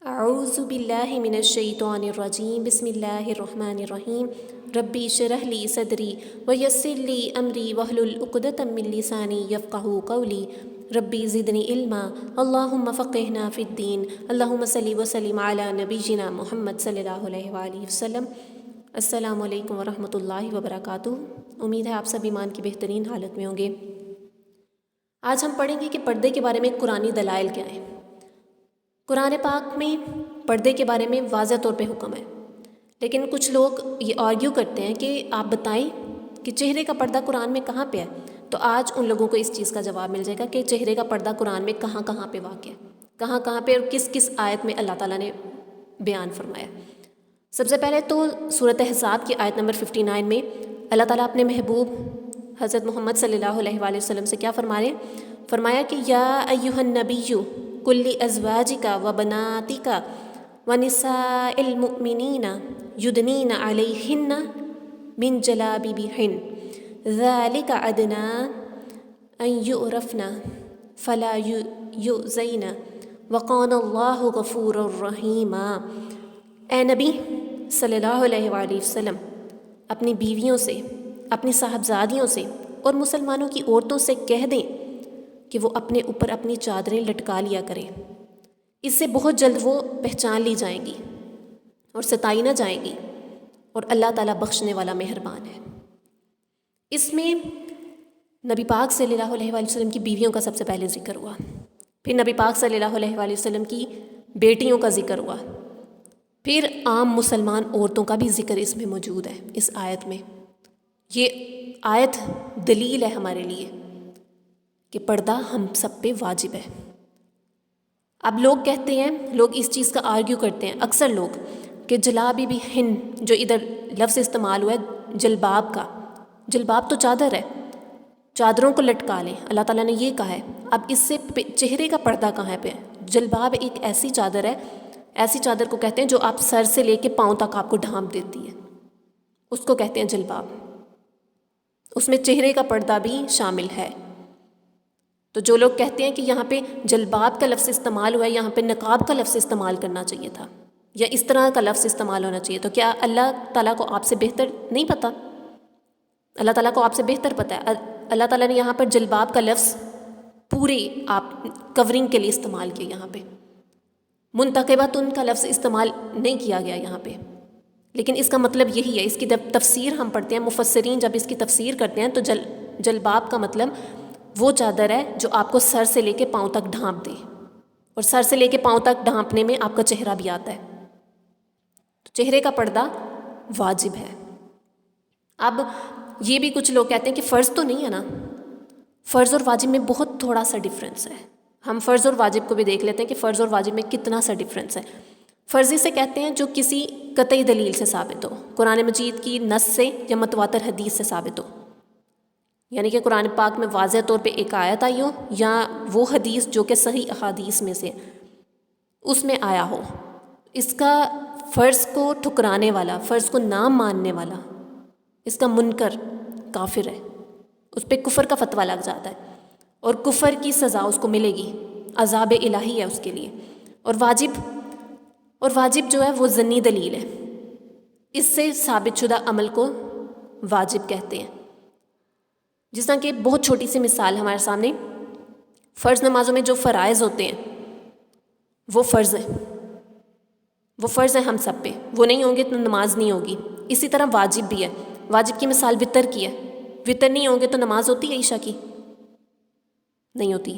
اعوذ باللہ من الشیطان الرجیم بسم اللہ الرحمن الرحیم ربی اشرح لی صدری ویسر لی امری واحلل عقدۃ من لسانی یفقہوا قولی ربی زدنی علما اللہم فقہنا فی الدین اللہم صلی وسلم علی نبینا محمد صلی اللہ علیہ وآلہ وسلم۔ السلام علیکم ورحمۃ اللہ وبرکاتہ۔ امید ہے آپ سب ایمان کی بہترین حالت میں ہوں گے۔ آج ہم پڑھیں گے کہ پردے کے بارے میں قرآنی دلائل کیا ہیں۔ قرآن پاک میں پردے کے بارے میں واضح طور پہ حکم ہے، لیکن کچھ لوگ یہ آرگیو کرتے ہیں کہ آپ بتائیں کہ چہرے کا پردہ قرآن میں کہاں پہ ہے۔ تو آج ان لوگوں کو اس چیز کا جواب مل جائے گا کہ چہرے کا پردہ قرآن میں کہاں کہاں پہ واقع ہے، کہاں کہاں پہ اور کس کس آیت میں اللہ تعالیٰ نے بیان فرمایا۔ سب سے پہلے تو سورۃ احزاب کی آیت نمبر 59 میں اللہ تعالیٰ اپنے محبوب حضرت محمد صلی اللہ علیہ وآلہ وسلم سے کیا فرمایا کہ یا ایھا النبی کل ازواجک و بناتک و نساء المؤمنین یدنین علیہن من جلابیبہن ذالک ادنی ان یعرفن فلا یؤذین وکان اللہ غفورا رحیما۔ اے نبی صلی اللہ علیہ وآلہ وسلم اپنی بیویوں سے، اپنی صاحبزادیوں سے اور مسلمانوں کی عورتوں سے کہہ دیں کہ وہ اپنے اوپر اپنی چادریں لٹکا لیا کریں، اس سے بہت جلد وہ پہچان لی جائیں گی اور ستائی نہ جائیں گی، اور اللہ تعالیٰ بخشنے والا مہربان ہے۔ اس میں نبی پاک صلی اللہ علیہ وآلہ وسلم کی بیویوں کا سب سے پہلے ذکر ہوا، پھر نبی پاک صلی اللہ علیہ وآلہ وسلم کی بیٹیوں کا ذکر ہوا، پھر عام مسلمان عورتوں کا بھی ذکر اس میں موجود ہے۔ اس آیت میں یہ آیت دلیل ہے ہمارے لیے کہ پردہ ہم سب پہ واجب ہے۔ اب لوگ کہتے ہیں، لوگ اس چیز کا آرگیو کرتے ہیں اکثر لوگ کہ جلابیبہن جو ادھر لفظ استعمال ہوا ہے جلباب کا، جلباب تو چادر ہے، چادروں کو لٹکا لیں، اللہ تعالیٰ نے یہ کہا ہے۔ اب اس سے چہرے کا پردہ کہاں پہ ہے؟ جلباب ایک ایسی چادر ہے، ایسی چادر کو کہتے ہیں جو آپ سر سے لے کے پاؤں تک آپ کو ڈھانپ دیتی ہے، اس کو کہتے ہیں جلباب۔ اس میں چہرے کا پردہ بھی شامل ہے۔ تو جو لوگ کہتے ہیں کہ یہاں پہ جلباب کا لفظ استعمال ہوا ہے، یہاں پہ نقاب کا لفظ استعمال کرنا چاہیے تھا یا اس طرح کا لفظ استعمال ہونا چاہیے، تو کیا اللہ تعالیٰ کو آپ سے بہتر نہیں پتہ؟ اللہ تعالیٰ کو آپ سے بہتر پتہ ہے۔ اللہ تعالیٰ نے یہاں پر جلباب کا لفظ پورے آپ کورنگ کے لیے استعمال کیا، یہاں پہ منتقباتن کا لفظ استعمال نہیں کیا گیا یہاں پہ، لیکن اس کا مطلب یہی ہے۔ اس کی جب تفسیر ہم پڑھتے ہیں، مفسرین جب اس کی تفسیر کرتے ہیں تو جلباب کا مطلب وہ چادر ہے جو آپ کو سر سے لے کے پاؤں تک ڈھانپ دے، اور سر سے لے کے پاؤں تک ڈھانپنے میں آپ کا چہرہ بھی آتا ہے، تو چہرے کا پردہ واجب ہے۔ اب یہ بھی کچھ لوگ کہتے ہیں کہ فرض تو نہیں ہے نا، فرض اور واجب میں بہت تھوڑا سا ڈفرینس ہے۔ ہم فرض اور واجب کو بھی دیکھ لیتے ہیں کہ فرض اور واجب میں کتنا سا ڈفرینس ہے۔ فرضی سے کہتے ہیں جو کسی قطعی دلیل سے ثابت ہو، قرآن مجید کی نص سے یا متواتر حدیث سے ثابت ہو، یعنی کہ قرآن پاک میں واضح طور پہ ایک آیت آئی ہو یا وہ حدیث جو کہ صحیح احادیث میں سے اس میں آیا ہو۔ اس کا فرض کو ٹھکرانے والا، فرض کو نہ ماننے والا، اس کا منکر کافر ہے، اس پہ کفر کا فتویٰ لگ جاتا ہے، اور کفر کی سزا اس کو ملے گی، عذاب الہی ہے اس کے لیے۔ اور واجب جو ہے وہ ظنی دلیل ہے، اس سے ثابت شدہ عمل کو واجب کہتے ہیں۔ جس طرح کہ بہت چھوٹی سی مثال ہمارے سامنے، فرض نمازوں میں جو فرائض ہوتے ہیں وہ فرض ہیں، وہ فرض ہیں ہم سب پہ، وہ نہیں ہوں گے تو نماز نہیں ہوگی۔ اسی طرح واجب بھی ہے، واجب کی مثال وتر کی ہے، وتر نہیں ہوں گے تو نماز ہوتی ہے عشاء کی؟ نہیں ہوتی۔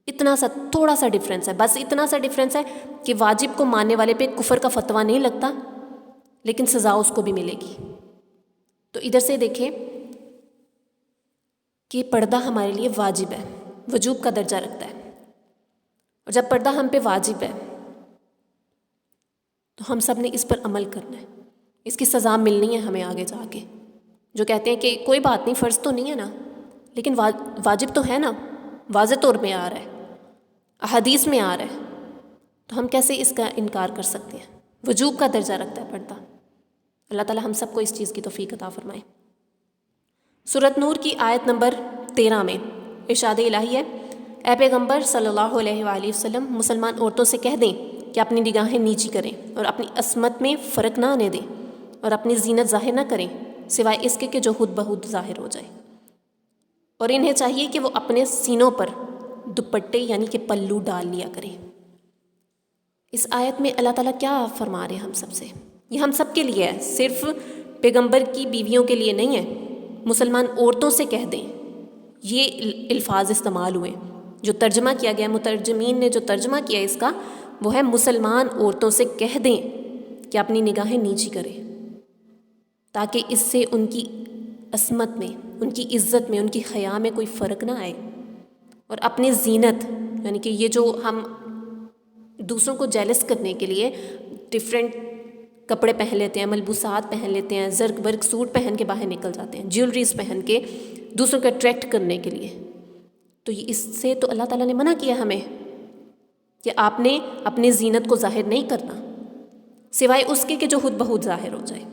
اتنا سا تھوڑا سا ڈفرینس ہے، بس اتنا سا ڈفرینس ہے کہ واجب کو ماننے والے پہ کفر کا فتویٰ نہیں لگتا، لیکن سزا اس کو بھی ملے گی۔ تو ادھر سے دیکھیں کہ پردہ ہمارے لیے واجب ہے، وجوب کا درجہ رکھتا ہے، اور جب پردہ ہم پہ واجب ہے تو ہم سب نے اس پر عمل کرنا ہے، اس کی سزا ملنی ہے ہمیں آگے جا کے۔ جو کہتے ہیں کہ کوئی بات نہیں، فرض تو نہیں ہے نا، لیکن واجب تو ہے نا، واضح طور پہ آ رہا ہے، احادیث میں آ رہا ہے، تو ہم کیسے اس کا انکار کر سکتے ہیں؟ وجوب کا درجہ رکھتا ہے پردہ۔ اللہ تعالیٰ ہم سب کو اس چیز کی توفیق عطا فرمائے۔ سورۃ نور کی آیت نمبر 13 میں ارشاد الہی ہے، اے پیغمبر صلی اللہ علیہ وآلہ وسلم مسلمان عورتوں سے کہہ دیں کہ اپنی نگاہیں نیچی کریں اور اپنی عصمت میں فرق نہ آنے دیں اور اپنی زینت ظاہر نہ کریں سوائے اس کے کہ جو خود بخود ظاہر ہو جائے. اور انہیں چاہیے کہ وہ اپنے سینوں پر دوپٹے یعنی کہ پلو ڈال لیا کریں. اس آیت میں اللہ تعالیٰ کیا فرما رہے ہیں ہم سب سے؟ یہ ہم سب کے لیے ہے، صرف پیغمبر کی بیویوں کے لیے نہیں ہے. مسلمان عورتوں سے کہہ دیں، یہ الفاظ استعمال ہوئے جو ترجمہ کیا گیا، مترجمین نے جو ترجمہ کیا اس کا وہ ہے مسلمان عورتوں سے کہہ دیں کہ اپنی نگاہیں نیچی کریں تاکہ اس سے ان کی عصمت میں، ان کی عزت میں، ان کی حیا میں کوئی فرق نہ آئے. اور اپنی زینت یعنی کہ یہ جو ہم دوسروں کو جیلس کرنے کے لیے ڈفرینٹ کپڑے پہن لیتے ہیں، ملبوسات پہن لیتے ہیں، زرق برق سوٹ پہن کے باہر نکل جاتے ہیں، جیولریز پہن کے دوسروں کو اٹریکٹ کرنے کے لیے، تو اس سے تو اللہ تعالیٰ نے منع کیا ہمیں کہ آپ نے اپنی زینت کو ظاہر نہیں کرنا سوائے اس کے کہ جو خود بخود ظاہر ہو جائے.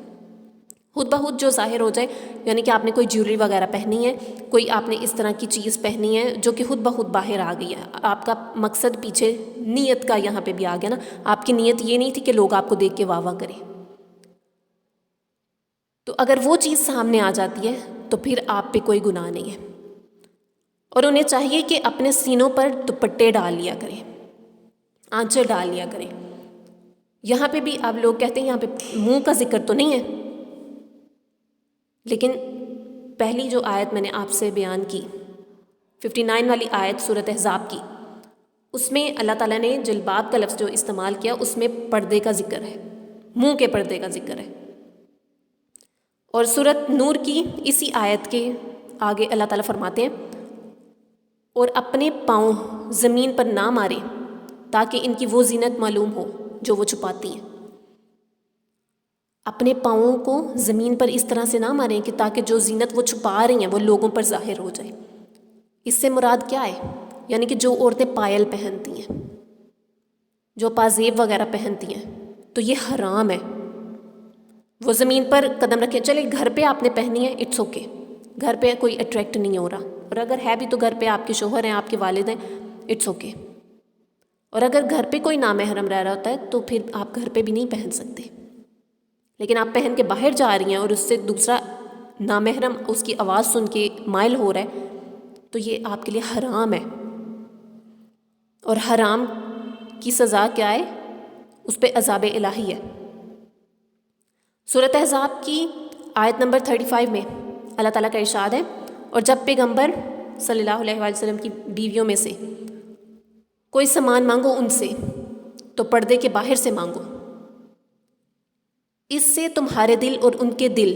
خود بخود جو ظاہر ہو جائے یعنی کہ آپ نے کوئی جیولری وغیرہ پہنی ہے، کوئی آپ نے اس طرح کی چیز پہنی ہے جو کہ خود بخود باہر آ گئی ہے. آپ کا مقصد پیچھے نیت کا یہاں پہ بھی آ گیا نا، آپ کی نیت یہ نہیں تھی کہ لوگ آپ کو دیکھ کے واہ واہ کریں. تو اگر وہ چیز سامنے آ جاتی ہے تو پھر آپ پہ کوئی گناہ نہیں ہے. اور انہیں چاہیے کہ اپنے سینوں پر دوپٹے ڈال لیا کریں، آنچل ڈال لیا کریں. یہاں پہ بھی آپ لوگ کہتے ہیں یہاں پہ منہ کا ذکر تو نہیں ہے، لیکن پہلی جو آیت میں نے آپ سے بیان کی 59 والی آیت سورۃ احزاب کی، اس میں اللہ تعالیٰ نے جلباب کا لفظ جو استعمال کیا اس میں پردے کا ذکر ہے، منہ کے پردے کا ذکر ہے. اور سورۃ نور کی اسی آیت کے آگے اللہ تعالیٰ فرماتے ہیں اور اپنے پاؤں زمین پر نہ ماریں تاکہ ان کی وہ زینت معلوم ہو جو وہ چھپاتی ہیں. اپنے پاؤں کو زمین پر اس طرح سے نہ ماریں کہ تاکہ جو زینت وہ چھپا رہی ہیں وہ لوگوں پر ظاہر ہو جائے. اس سے مراد کیا ہے؟ یعنی کہ جو عورتیں پائل پہنتی ہیں، جو پازیب وغیرہ پہنتی ہیں، تو یہ حرام ہے. وہ زمین پر قدم رکھیں. چلے گھر پہ آپ نے پہنی ہے، اٹس اوکے، گھر پہ کوئی اٹریکٹ نہیں ہو رہا، اور اگر ہے بھی تو گھر پہ آپ کے شوہر ہیں، آپ کے والد ہیں، اٹس اوکے. اور اگر گھر پہ کوئی نامحرم رہ رہا ہوتا ہے تو پھر آپ گھر پہ بھی نہیں پہن سکتے. لیکن آپ پہن کے باہر جا رہی ہیں اور اس سے دوسرا نامحرم اس کی آواز سن کے مائل ہو رہا ہے تو یہ آپ کے لیے حرام ہے. اور حرام کی سزا کیا ہے؟ اس پہ عذاب الہی ہے. سورۃ احزاب کی آیت نمبر 35 میں اللہ تعالیٰ کا ارشاد ہے اور جب پیغمبر صلی اللہ علیہ وآلہ وسلم کی بیویوں میں سے کوئی سامان مانگو ان سے تو پردے کے باہر سے مانگو، اس سے تمہارے دل اور ان کے دل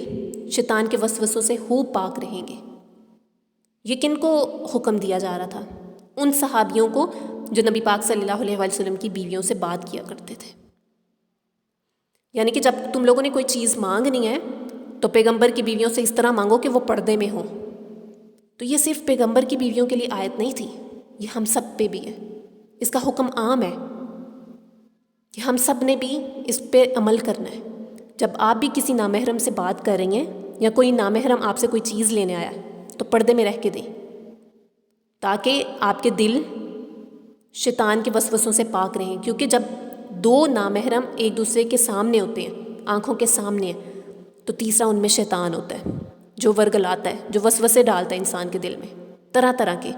شیطان کے وسوسوں سے خوب پاک رہیں گے. یہ کن کو حکم دیا جا رہا تھا؟ ان صحابیوں کو جو نبی پاک صلی اللہ علیہ وآلہ وسلم کی بیویوں سے بات کیا کرتے تھے. یعنی کہ جب تم لوگوں نے کوئی چیز مانگنی ہے تو پیغمبر کی بیویوں سے اس طرح مانگو کہ وہ پردے میں ہوں. تو یہ صرف پیغمبر کی بیویوں کے لیے آیت نہیں تھی، یہ ہم سب پہ بھی ہے. اس کا حکم عام ہے کہ ہم سب نے بھی اس پہ عمل کرنا ہے. جب آپ بھی کسی نامحرم سے بات کر رہی ہیں یا کوئی نامحرم آپ سے کوئی چیز لینے آیا تو پردے میں رہ کے دیں تاکہ آپ کے دل شیطان کے وسوسوں سے پاک رہیں. کیونکہ جب دو نامحرم ایک دوسرے کے سامنے ہوتے ہیں، آنکھوں کے سامنے ہیں، تو تیسرا ان میں شیطان ہوتا ہے جو ورگلاتا ہے، جو وسوسے ڈالتا ہے انسان کے دل میں طرح طرح کے.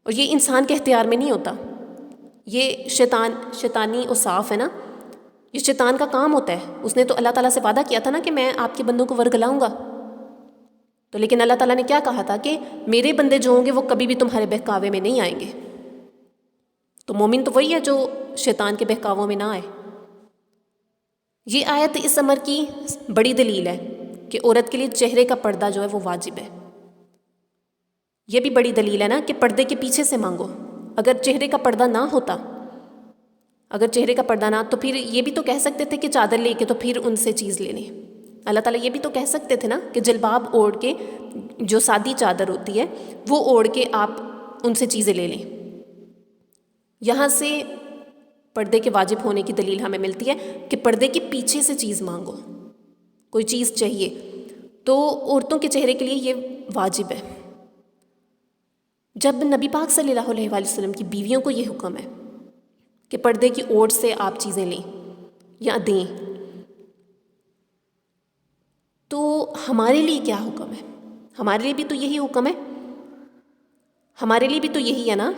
اور یہ انسان کے اختیار میں نہیں ہوتا، یہ شیطانی اوصاف ہے نا، یہ شیطان کا کام ہوتا ہے. اس نے تو اللہ تعالیٰ سے وعدہ کیا تھا نا کہ میں آپ کے بندوں کو ورگلاؤں گا. تو لیکن اللہ تعالیٰ نے کیا کہا تھا کہ میرے بندے جو ہوں گے وہ کبھی بھی تمہارے بہکاوے میں نہیں آئیں گے. تو مومن تو وہی ہے جو شیطان کے بہکاووں میں نہ آئے. یہ آیت اس امر کی بڑی دلیل ہے کہ عورت کے لیے چہرے کا پردہ جو ہے وہ واجب ہے. یہ بھی بڑی دلیل ہے نا کہ پردے کے پیچھے سے مانگو. اگر چہرے کا پردہ نہ ہوتا، اگر چہرے کا پردہ نہ، تو پھر یہ بھی تو کہہ سکتے تھے کہ چادر لے کے تو پھر ان سے چیز لے لیں. اللہ تعالیٰ یہ بھی تو کہہ سکتے تھے نا کہ جلباب اوڑھ کے، جو سادی چادر ہوتی ہے وہ اوڑھ کے آپ ان سے چیزیں لے لیں. یہاں سے پردے کے واجب ہونے کی دلیل ہمیں ملتی ہے کہ پردے کے پیچھے سے چیز مانگو. کوئی چیز چاہیے تو عورتوں کے چہرے کے لیے یہ واجب ہے. جب نبی پاک صلی اللہ علیہ وآلہ وسلم کی بیویوں کو یہ حکم ہے کہ پردے کی اوٹ سے آپ چیزیں لیں یا دیں، تو ہمارے لیے کیا حکم ہے؟ ہمارے لیے بھی تو یہی حکم ہے، ہمارے لیے بھی تو یہی ہے نا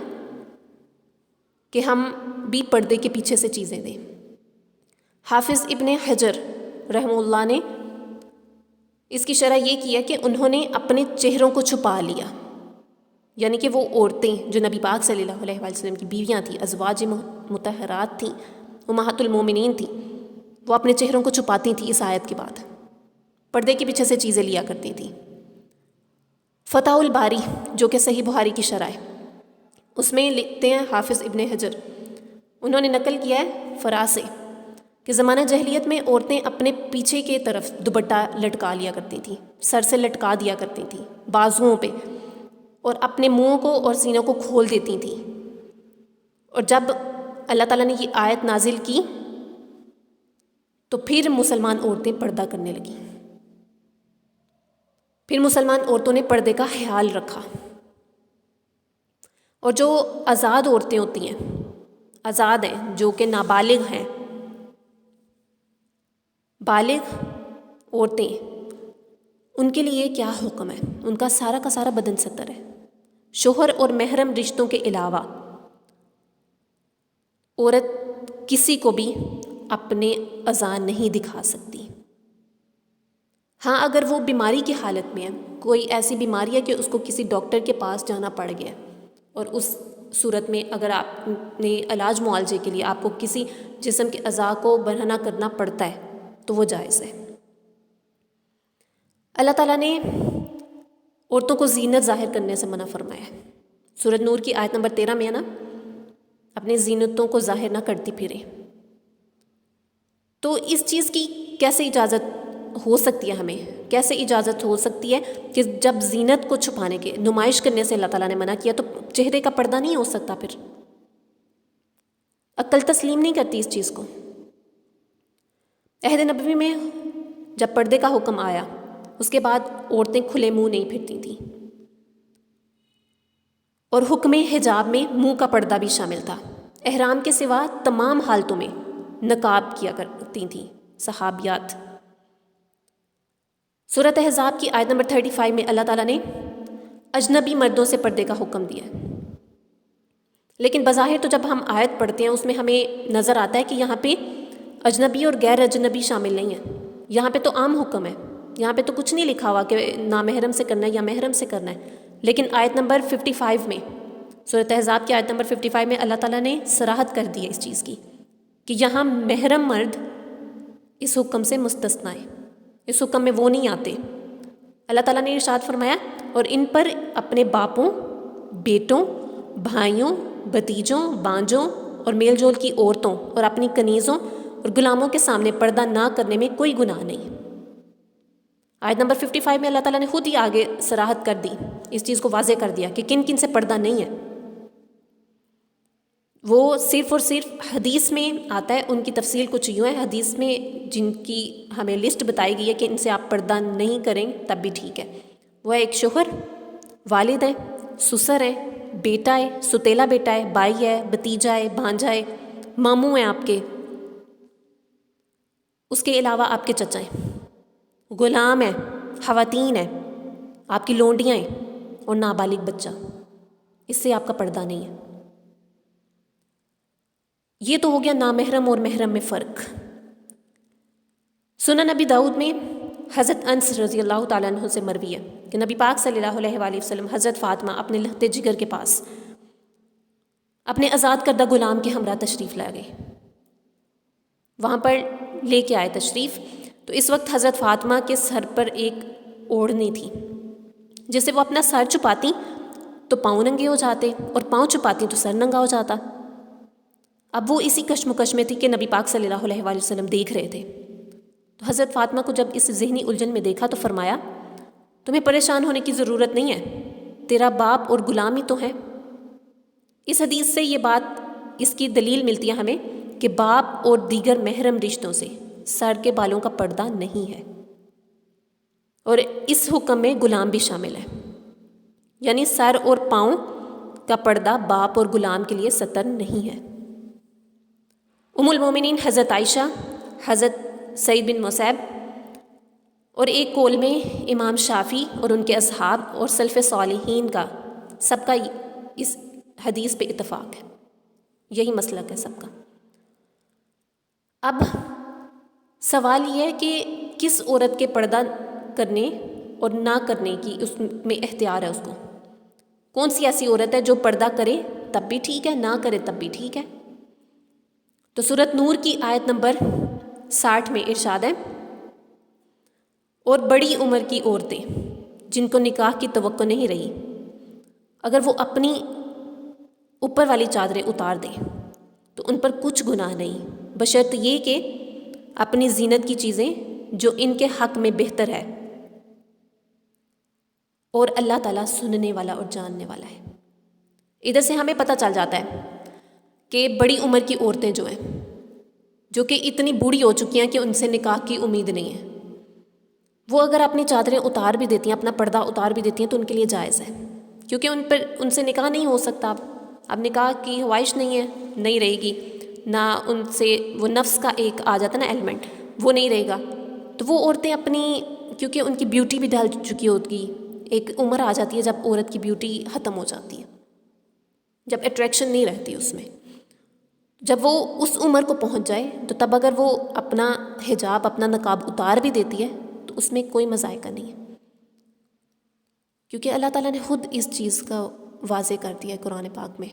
کہ ہم بھی پردے کے پیچھے سے چیزیں دیں۔ حافظ ابن حجر رحمہ اللہ نے اس کی شرح یہ کیا کہ انہوں نے اپنے چہروں کو چھپا لیا، یعنی کہ وہ عورتیں جو نبی پاک صلی اللہ علیہ وآلہ وسلم کی بیویاں تھیں، ازواج مطہرات تھیں، امہات المومنین تھیں، وہ اپنے چہروں کو چھپاتی تھیں اس آیت کے بعد، پردے کے پیچھے سے چیزیں لیا کرتی تھیں۔ فتح الباری جو کہ صحیح بخاری کی شرح ہے، اس میں لکھتے ہیں حافظ ابن حجر، انہوں نے نقل کیا ہے فرا سے کہ زمانہ جاہلیت میں عورتیں اپنے پیچھے کے طرف دوپٹہ لٹکا لیا کرتی تھیں، سر سے لٹکا دیا کرتی تھیں بازوؤں پہ، اور اپنے منہ کو اور سینوں کو کھول دیتی تھیں۔ اور جب اللہ تعالیٰ نے یہ آیت نازل کی تو پھر مسلمان عورتیں پردہ کرنے لگیں، پھر مسلمان عورتوں نے پردے کا خیال رکھا۔ اور جو آزاد عورتیں ہوتی ہیں، آزاد ہیں، جو کہ نابالغ ہیں، بالغ عورتیں، ان کے لیے کیا حکم ہے؟ ان کا سارا بدن ستر ہے۔ شوہر اور محرم رشتوں کے علاوہ عورت کسی کو بھی اپنے اعضاء نہیں دکھا سکتی۔ ہاں، اگر وہ بیماری کی حالت میں ہے، کوئی ایسی بیماری ہے کہ اس کو کسی ڈاکٹر کے پاس جانا پڑ گیا، اور اس صورت میں اگر آپ نے علاج معالجے کے لیے آپ کو کسی جسم کے اعضاء کو برہنہ کرنا پڑتا ہے تو وہ جائز ہے۔ اللہ تعالیٰ نے عورتوں کو زینت ظاہر کرنے سے منع فرمایا ہے۔ سورۃ نور کی آیت نمبر 13 میں ہے نا، اپنی زینتوں کو ظاہر نہ کرتی پھریں۔ تو اس چیز کی کیسے اجازت ہو سکتی ہے؟ ہمیں کیسے اجازت ہو سکتی ہے کہ جب زینت کو چھپانے کے، نمائش کرنے سے اللہ تعالیٰ نے منع کیا، تو چہرے کا پردہ نہیں ہو سکتا؟ پھر عقل تسلیم نہیں کرتی اس چیز کو۔ عہد نبوی میں جب پردے کا حکم آیا، اس کے بعد عورتیں کھلے منہ نہیں پھرتی تھیں، اور حکم حجاب میں منہ کا پردہ بھی شامل تھا۔ احرام کے سوا تمام حالتوں میں نقاب کیا کرتی تھیں صحابیات۔ سورۃ احزاب کی آیت نمبر 35 میں اللہ تعالیٰ نے اجنبی مردوں سے پردے کا حکم دیا ہے، لیکن بظاہر تو جب ہم آیت پڑھتے ہیں اس میں ہمیں نظر آتا ہے کہ یہاں پہ اجنبی اور غیر اجنبی شامل نہیں ہیں، یہاں پہ تو عام حکم ہے، یہاں پہ تو کچھ نہیں لکھا ہوا کہ نامحرم سے کرنا ہے یا محرم سے کرنا ہے۔ لیکن آیت نمبر 55 میں، سورۃ احزاب کی آیت نمبر 55 میں اللہ تعالیٰ نے صراحت کر دی ہے اس چیز کی کہ یہاں محرم مرد اس حکم سے مستثنی ہے، اس حکم میں وہ نہیں آتے۔ اللہ تعالیٰ نے ارشاد فرمایا، اور ان پر اپنے باپوں، بیٹوں، بھائیوں، بھتیجوں، بانجوں اور میل جول کی عورتوں اور اپنی کنیزوں اور غلاموں کے سامنے پردہ نہ کرنے میں کوئی گناہ نہیں۔ آیت نمبر 55 میں اللہ تعالیٰ نے خود ہی آگے صراحت کر دی، اس چیز کو واضح کر دیا کہ کن کن سے پردہ نہیں ہے۔ وہ صرف اور صرف حدیث میں آتا ہے، ان کی تفصیل کچھ یوں ہے، حدیث میں جن کی ہمیں لسٹ بتائی گئی ہے کہ ان سے آپ پردہ نہیں کریں تب بھی ٹھیک ہے، وہ ہے ایک شوہر، والد ہے، سسر ہے، بیٹا ہے، ستیلا بیٹا ہے، بھائی ہے، بھتیجا ہے، بھانجا ہے، ماموں ہیں آپ کے، اس کے علاوہ آپ کے چچا ہیں، غلام ہیں، خواتین ہیں، آپ کی لونڈیاں ہیں، اور نابالغ بچہ، اس سے آپ کا پردہ نہیں ہے۔ یہ تو ہو گیا نامحرم اور محرم میں فرق۔ سنن نبی داؤد میں حضرت انس رضی اللہ تعالیٰ عنہ سے مروی ہے کہ نبی پاک صلی اللہ علیہ وآلہ وسلم حضرت فاطمہ اپنے لہتے جگر کے پاس اپنے آزاد کردہ غلام کے ہمراہ تشریف لائے گئے، وہاں پر لے کے آئے تشریف، تو اس وقت حضرت فاطمہ کے سر پر ایک اوڑھنی تھی، جس سے وہ اپنا سر چھپاتی تو پاؤں ننگے ہو جاتے، اور پاؤں چھپاتی تو سر ننگا ہو جاتا۔ اب وہ اسی کشمکش میں تھی کہ نبی پاک صلی اللہ علیہ وآلہ وسلم دیکھ رہے تھے، تو حضرت فاطمہ کو جب اس ذہنی الجھن میں دیکھا تو فرمایا، تمہیں پریشان ہونے کی ضرورت نہیں ہے، تیرا باپ اور غلام ہی تو ہے۔ اس حدیث سے یہ بات، اس کی دلیل ملتی ہے ہمیں کہ باپ اور دیگر محرم رشتوں سے سر کے بالوں کا پردہ نہیں ہے، اور اس حکم میں غلام بھی شامل ہے، یعنی سر اور پاؤں کا پردہ باپ اور غلام کے لیے ستر نہیں ہے۔ المومنین حضرت عائشہ، حضرت سعید بن مسیب، اور ایک قول میں امام شافعی اور ان کے اصحاب اور سلف صالحین کا سب کا اس حدیث پہ اتفاق ہے، یہی مسلک ہے سب کا۔ اب سوال یہ ہے کہ کس عورت کے پردہ کرنے اور نہ کرنے کی اس میں اختیار ہے اس کو؟ کون سی ایسی عورت ہے جو پردہ کرے تب بھی ٹھیک ہے، نہ کرے تب بھی ٹھیک ہے؟ تو سورۃ نور کی آیت نمبر 60 میں ارشاد ہے، اور بڑی عمر کی عورتیں جن کو نکاح کی توقع نہیں رہی، اگر وہ اپنی اوپر والی چادریں اتار دیں تو ان پر کچھ گناہ نہیں، بشرط یہ کہ اپنی زینت کی چیزیں جو ان کے حق میں بہتر ہے، اور اللہ تعالیٰ سننے والا اور جاننے والا ہے۔ ادھر سے ہمیں پتہ چل جاتا ہے کہ بڑی عمر کی عورتیں جو ہیں، جو کہ اتنی بوڑھی ہو چکی ہیں کہ ان سے نکاح کی امید نہیں ہے، وہ اگر اپنی چادریں اتار بھی دیتی ہیں، اپنا پردہ اتار بھی دیتی ہیں تو ان کے لیے جائز ہے، کیونکہ ان سے نکاح نہیں ہو سکتا۔ اب نکاح کی خواہش نہیں رہے گی، نہ ان سے وہ نفس کا ایک آ جاتا ہے نا ایلیمنٹ، وہ نہیں رہے گا، تو وہ عورتیں اپنی، کیونکہ ان کی بیوٹی بھی ڈھل چکی ہوتی، ایک عمر آ جاتی ہے جب عورت کی بیوٹی ختم ہو جاتی ہے، جب اٹریکشن نہیں رہتی اس میں، جب وہ اس عمر کو پہنچ جائے تو تب اگر وہ اپنا حجاب، اپنا نقاب اتار بھی دیتی ہے تو اس میں کوئی مذائقہ نہیں ہے، کیونکہ اللہ تعالیٰ نے خود اس چیز کا واضح کر دیا ہے قرآن پاک میں۔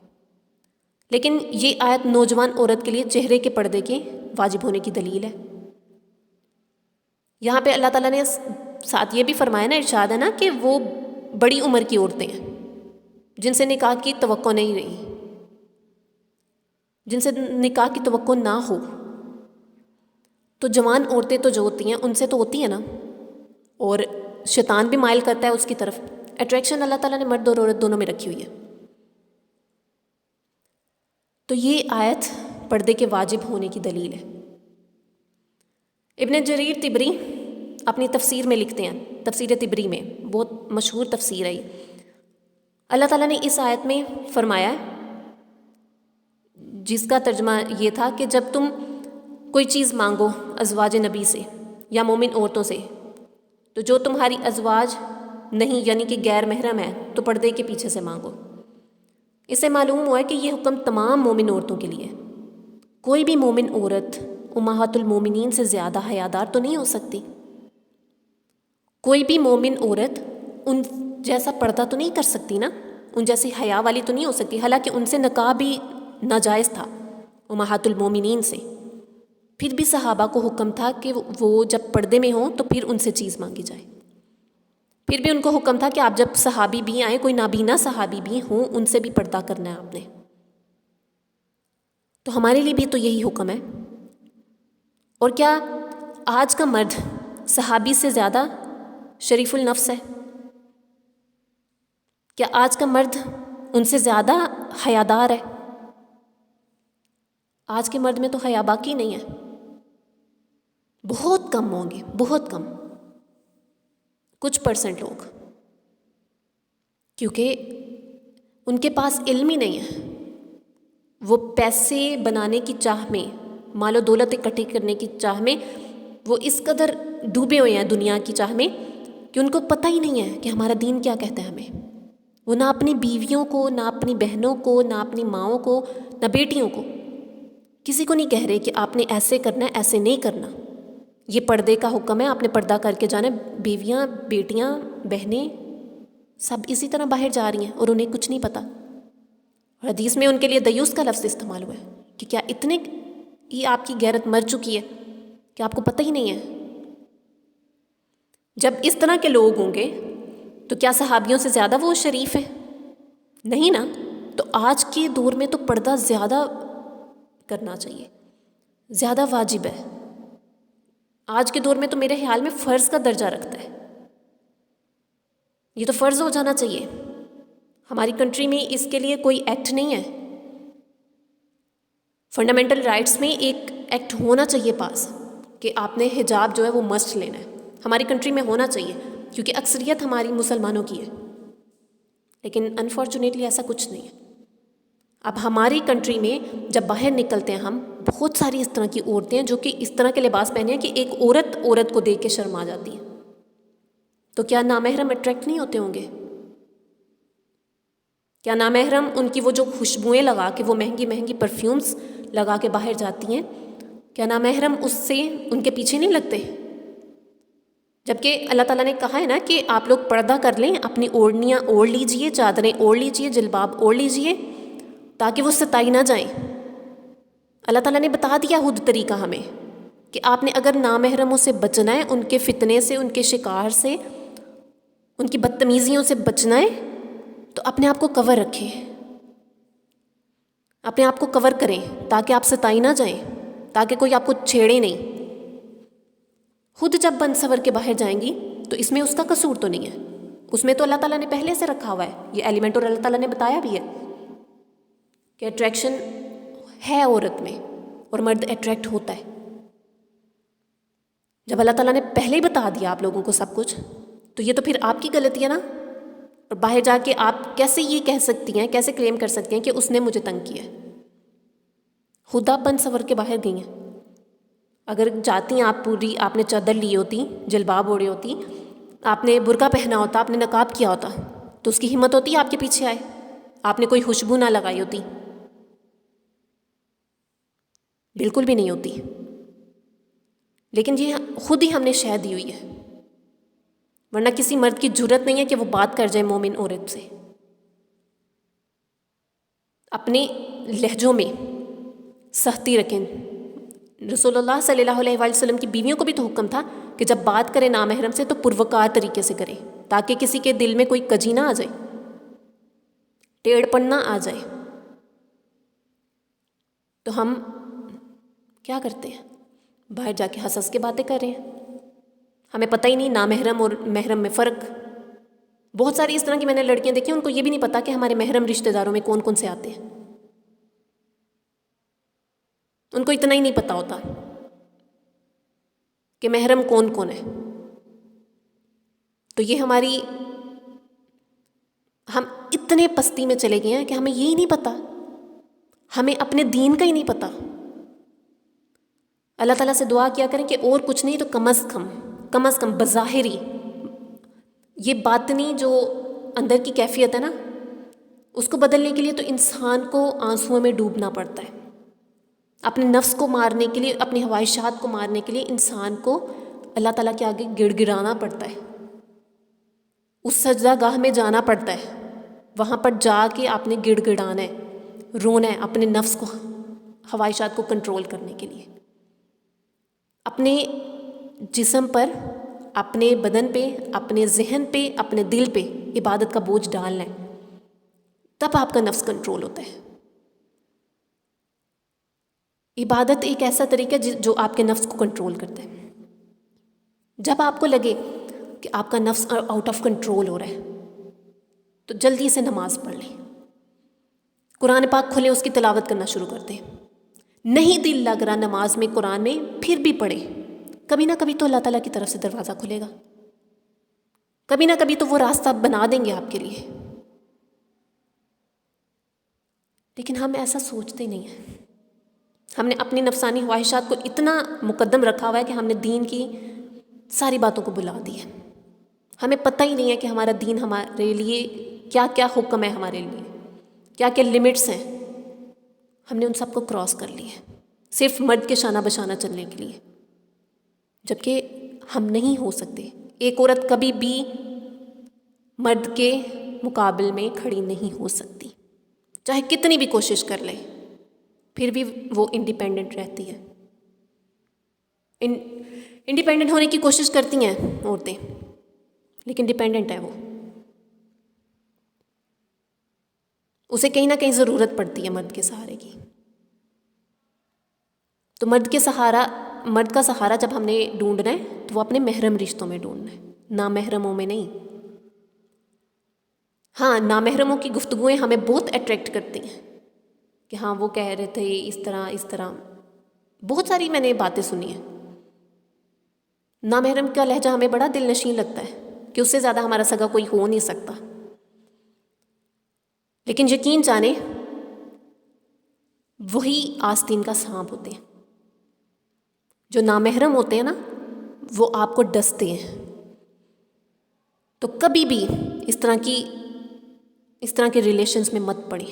لیکن یہ آیت نوجوان عورت کے لیے چہرے کے پردے کے واجب ہونے کی دلیل ہے۔ یہاں پہ اللہ تعالیٰ نے ساتھ یہ بھی فرمایا نا، ارشاد ہے نا کہ وہ بڑی عمر کی عورتیں ہیں جن سے نکاح کی توقع نہیں رہی، جن سے نکاح کی توقع نہ ہو، تو جوان عورتیں تو جو ہوتی ہیں ان سے تو ہوتی ہیں نا، اور شیطان بھی مائل کرتا ہے اس کی طرف۔ اٹریکشن اللہ تعالیٰ نے مرد اور عورت دونوں میں رکھی ہوئی ہے۔ تو یہ آیت پردے کے واجب ہونے کی دلیل ہے۔ ابن جریر طبری اپنی تفسیر میں لکھتے ہیں، تفسیر طبری میں بہت مشہور تفسیر ہے یہ، اللہ تعالیٰ نے اس آیت میں فرمایا ہے، جس کا ترجمہ یہ تھا کہ جب تم کوئی چیز مانگو ازواج نبی سے یا مومن عورتوں سے، تو جو تمہاری ازواج نہیں یعنی کہ غیر محرم ہے تو پردے کے پیچھے سے مانگو۔ اس سے معلوم ہوا ہے کہ یہ حکم تمام مومن عورتوں کے لیے، کوئی بھی مومن عورت امہات المومنین سے زیادہ حیادار تو نہیں ہو سکتی، کوئی بھی مومن عورت ان جیسا پردہ تو نہیں کر سکتی نا، ان جیسی حیا والی تو نہیں ہو سکتی، حالانکہ ان سے نکاح بھی ناجائز تھا امہات المومنین سے، پھر بھی صحابہ کو حکم تھا کہ وہ جب پردے میں ہوں تو پھر ان سے چیز مانگی جائے، پھر بھی ان کو حکم تھا کہ آپ جب صحابی بھی آئیں، کوئی نابینا صحابی بھی ہوں، ان سے بھی پردہ کرنا ہے آپ نے۔ تو ہمارے لیے بھی تو یہی حکم ہے۔ اور کیا آج کا مرد صحابی سے زیادہ شریف النفس ہے؟ کیا آج کا مرد ان سے زیادہ حیادار ہے؟ آج کے مرد میں تو حیا باقی نہیں ہے، بہت کم ہوں گے، بہت کم، کچھ % لوگ، کیونکہ ان کے پاس علم ہی نہیں ہے، وہ پیسے بنانے کی چاہ میں، مال و دولت اکٹھی کرنے کی چاہ میں وہ اس قدر ڈوبے ہوئے ہیں دنیا کی چاہ میں کہ ان کو پتہ ہی نہیں ہے کہ ہمارا دین کیا کہتا ہے ہمیں۔ وہ نہ اپنی بیویوں کو، نہ اپنی بہنوں کو، نہ اپنی ماؤں کو، نہ بیٹیوں کو، کسی کو نہیں کہہ رہے کہ آپ نے ایسے کرنا ہے، ایسے نہیں کرنا، یہ پردے کا حکم ہے، آپ نے پردہ کر کے جانا ہے۔ بیویاں، بیٹیاں، بہنیں سب اسی طرح باہر جا رہی ہیں اور انہیں کچھ نہیں پتہ۔ اور حدیث میں ان کے لیے دیوس کا لفظ استعمال ہوا ہے کہ کیا اتنے ہی آپ کی غیرت مر چکی ہے کہ آپ کو پتہ ہی نہیں ہے؟ جب اس طرح کے لوگ ہوں گے تو کیا صحابیوں سے زیادہ وہ شریف ہیں؟ نہیں نا۔ تو آج کے دور میں تو پردہ زیادہ کرنا چاہیے، زیادہ واجب ہے۔ آج کے دور میں تو میرے خیال میں فرض کا درجہ رکھتا ہے، یہ تو فرض ہو جانا چاہیے۔ ہماری کنٹری میں اس کے لیے کوئی ایکٹ نہیں ہے، فنڈامنٹل رائٹس میں ایک ایکٹ ہونا چاہیے پاس کہ آپ نے حجاب جو ہے وہ مسٹ لینا ہے، ہماری کنٹری میں ہونا چاہیے، کیونکہ اکثریت ہماری مسلمانوں کی ہے، لیکن انفارچونیٹلی ایسا کچھ نہیں ہے۔ اب ہماری کنٹری میں جب باہر نکلتے ہیں ہم بہت ساری اس طرح کی عورتیں ہیں جو کہ اس طرح کے لباس پہنے ہیں کہ ایک عورت کو دیکھ کے شرما جاتی ہے. تو کیا نامحرم اٹریکٹ نہیں ہوتے ہوں گے؟ کیا نامحرم ان کی وہ جو خوشبوئیں لگا کے، وہ مہنگی مہنگی پرفیومز لگا کے باہر جاتی ہیں، کیا نامحرم اس سے ان کے پیچھے نہیں لگتے؟ جبکہ اللہ تعالیٰ نے کہا ہے نا کہ آپ لوگ پردہ کر لیں، اپنی اوڑھنیاں اوڑھ لیجئے، چادریں اوڑھ لیجئے، جلباب اوڑھ لیجئے تاکہ وہ ستائی نہ جائیں. اللہ تعالیٰ نے بتا دیا خود طریقہ ہمیں کہ آپ نے اگر نامحرموں سے بچنا ہے، ان کے فتنے سے، ان کے شکار سے، ان کی بدتمیزیوں سے بچنا ہے، تو اپنے آپ کو کور رکھیں، اپنے آپ کو کور کریں تاکہ آپ ستائی نہ جائیں، تاکہ کوئی آپ کو چھیڑے نہیں. خود جب بن سور کے باہر جائیں گی تو اس میں اس کا قصور تو نہیں ہے، اس میں تو اللہ تعالیٰ نے پہلے سے رکھا ہوا ہے یہ ایلیمنٹ، اور اللہ تعالیٰ نے بتایا بھی ہے کہ اٹریکشن ہے عورت میں اور مرد اٹریکٹ ہوتا ہے. جب اللہ تعالیٰ نے پہلے ہی بتا دیا آپ لوگوں کو سب کچھ، تو یہ تو پھر آپ کی غلطی ہے نا. اور باہر جا کے آپ کیسے یہ کہہ سکتی ہیں، کیسے کلیم کر سکتی ہیں کہ اس نے مجھے تنگ کیا ہے؟ خدا بن سور کے باہر گئی ہیں. اگر جاتی ہیں آپ پوری، آپ نے چادر لی ہوتی، جلباب اوڑھے ہوتی، آپ نے برقع پہنا ہوتا، آپ نے نقاب کیا ہوتا، تو اس کی ہمت ہوتی ہے آپ کے پیچھے آئے؟ آپ نے کوئی خوشبو نہ لگائی ہوتی، بالکل بھی نہیں ہوتی. لیکن یہ خود ہی ہم نے شہ دی ہوئی ہے، ورنہ کسی مرد کی جرت نہیں ہے کہ وہ بات کر جائے مومن عورت سے. اپنے لہجوں میں سختی رکھیں. رسول اللہ صلی اللہ علیہ وآلہ وسلم کی بیویوں کو بھی تو حکم تھا کہ جب بات کریں نامحرم سے تو پروکار طریقے سے کریں، تاکہ کسی کے دل میں کوئی کجی نہ آ جائے، ٹیڑھ پن نہ آ جائے. تو ہم کیا کرتے ہیں؟ باہر جا کے ہنس ہنس کے باتیں کر رہے ہیں، ہمیں پتہ ہی نہیں نامحرم اور محرم میں فرق. بہت ساری اس طرح کی میں نے لڑکیاں دیکھی، ان کو یہ بھی نہیں پتا کہ ہمارے محرم رشتہ داروں میں کون کون سے آتے ہیں، ان کو اتنا ہی نہیں پتا ہوتا کہ محرم کون کون ہے. تو یہ ہم اتنے پستی میں چلے گئے ہیں کہ ہمیں یہی نہیں پتا، ہمیں اپنے دین کا ہی نہیں پتا. اللہ تعالیٰ سے دعا کیا کریں کہ اور کچھ نہیں تو کم از کم بظاہری یہ باطنی جو اندر کی کیفیت ہے نا، اس کو بدلنے کے لیے تو انسان کو آنسوؤں میں ڈوبنا پڑتا ہے. اپنے نفس کو مارنے کے لیے، اپنی خواہشات کو مارنے کے لیے انسان کو اللہ تعالیٰ کے آگے گڑ گڑانا پڑتا ہے، اس سجدہ گاہ میں جانا پڑتا ہے، وہاں پر جا کے آپ نے گڑ گڑانا ہے، رونا ہے اپنے نفس کو، خواہشات کو کنٹرول کرنے کے لیے. اپنے جسم پر، اپنے بدن پہ، اپنے ذہن پہ، اپنے دل پہ عبادت کا بوجھ ڈالنا ہے، تب آپ کا نفس کنٹرول ہوتا ہے. عبادت ایک ایسا طریقہ ہے جو آپ کے نفس کو کنٹرول کرتا ہے. جب آپ کو لگے کہ آپ کا نفس آؤٹ آف کنٹرول ہو رہا ہے تو جلدی سے نماز پڑھ لیں، قرآن پاک کھولیں، اس کی تلاوت کرنا شروع کر دیں. نہیں دل لگ رہا نماز میں، قرآن میں، پھر بھی پڑھیں. کبھی نہ کبھی تو اللہ تعالیٰ کی طرف سے دروازہ کھلے گا، کبھی نہ کبھی تو وہ راستہ بنا دیں گے آپ کے لیے. لیکن ہم ایسا سوچتے نہیں ہیں. ہم نے اپنی نفسانی خواہشات کو اتنا مقدم رکھا ہوا ہے کہ ہم نے دین کی ساری باتوں کو بلا دی ہے. ہمیں پتہ ہی نہیں ہے کہ ہمارا دین ہمارے لیے کیا کیا حکم ہے، ہمارے لیے کیا کیا لمٹس ہیں. ہم نے ان سب کو کراس کر لی ہے صرف مرد کے شانہ بشانہ چلنے کے لیے، جبکہ ہم نہیں ہو سکتے. ایک عورت کبھی بھی مرد کے مقابل میں کھڑی نہیں ہو سکتی، چاہے کتنی بھی کوشش کر لے، پھر بھی وہ انڈیپینڈنٹ رہتی ہے. انڈیپینڈنٹ ہونے کی کوشش کرتی ہیں عورتیں، لیکن ڈیپینڈنٹ ہے وہ، اسے کہیں نہ کہیں ضرورت پڑتی ہے مرد کے سہارے کی. تو مرد کا سہارا جب ہم نے ڈھونڈنا ہے تو وہ اپنے محرم رشتوں میں ڈھونڈنا ہے، نامحرموں میں نہیں. ہاں، نامحرموں کی گفتگویں ہمیں بہت اٹریکٹ کرتی ہیں کہ ہاں وہ کہہ رہے تھے اس طرح بہت ساری میں نے باتیں سنی ہیں. نامحرم کا لہجہ ہمیں بڑا دل نشین لگتا ہے کہ اس سے زیادہ ہمارا سگا کوئی ہو نہیں سکتا. لیکن یقین جانیں وہی آستین کا سانپ ہوتے ہیں. جو نامحرم ہوتے ہیں نا وہ آپ کو ڈستے ہیں. تو کبھی بھی اس طرح کے ریلیشنز میں مت پڑیں.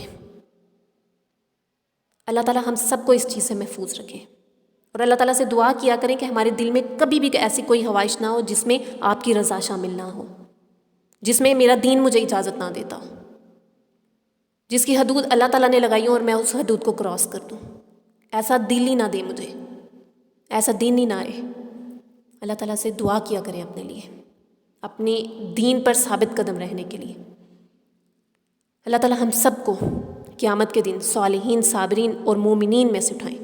اللہ تعالیٰ ہم سب کو اس چیز سے محفوظ رکھیں، اور اللہ تعالیٰ سے دعا کیا کریں کہ ہمارے دل میں کبھی بھی ایسی کوئی خواہش نہ ہو جس میں آپ کی رضا شامل نہ ہو، جس میں میرا دین مجھے اجازت نہ دیتا ہو، جس کی حدود اللہ تعالیٰ نے لگائی ہوں اور میں اس حدود کو کراس کر دوں. ایسا دل ہی نہ دے مجھے، ایسا دین ہی نہ آئے. اللہ تعالیٰ سے دعا کیا کریں اپنے لیے، اپنے دین پر ثابت قدم رہنے کے لیے. اللہ تعالیٰ ہم سب کو قیامت کے دن صالحین، صابرین اور مومنین میں سے اٹھائیں،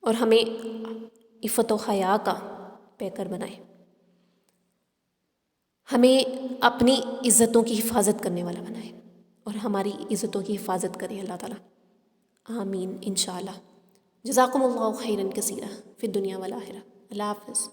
اور ہمیں عفت و حیا کا پیکر بنائیں. ہمیں اپنی عزتوں کی حفاظت کرنے والا بنائیں، اور ہماری عزتوں کی حفاظت کریں اللہ تعالیٰ. آمین انشاءاللہ. جزاکم اللہ خیرا کثیرا فی الدنیا والآخرہ. اللہ حافظ.